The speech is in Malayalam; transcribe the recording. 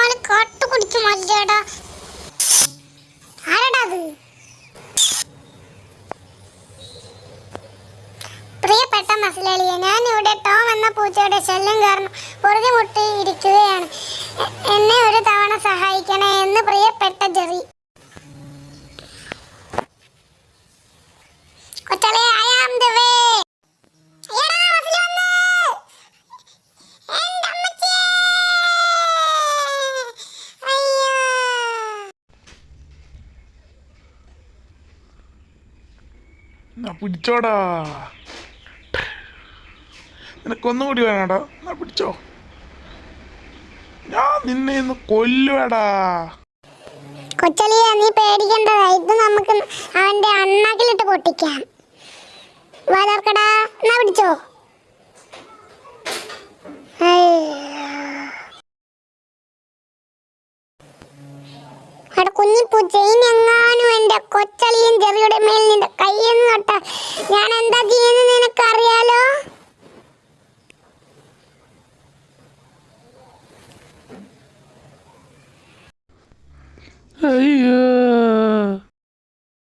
ആള് കാട്ടു കുടിച്ചു മല്ലേടാ. ആരടാ അത്? പ്രിയപ്പെട്ട മസിലേളിയെ, ഞാൻ ഇവിടെ ടോം എന്ന പൂച്ചയുടെ ശല്യം കാരണം പൊറുതിമുട്ടി ഇരിക്കുകയാണ്. എന്നെ ഒരു തവണ സഹായിക്കണേ എന്ന് പ്രിയപ്പെട്ട ജെറി. കൊച്ചളെ, ഐ ആം ദ വേ. പിടിച്ചോടാ, നിനക്കൊന്നും കൂടി വേണടാ. എന്നാ പിടിച്ചോ, ഞാൻ നിന്നെ ഇന്ന് കൊല്ലുവേടാ. കൊച്ചളിയെ, നീ പേടിക്കണ്ടതാ. ഇത് നമുക്ക് അവന്റെ അണ്ണാക്കിലിട്ട് പൊട്ടിക്കാം. വളർക്കടാ, എന്നാ പിടിച്ചോ. കുഞ്ഞിപ്പൂച്ച, ഇനെങ്ങാനും എന്റെ കൊച്ചളിയും ജെറിയുടെ മേൽ നിന്റെ കയ്യിൽ നിന്ന് തൊട്ടാ ഞാൻ എന്താ ചെയ്യുന്നത് നിനക്കറിയാലോ? അയ്യോ,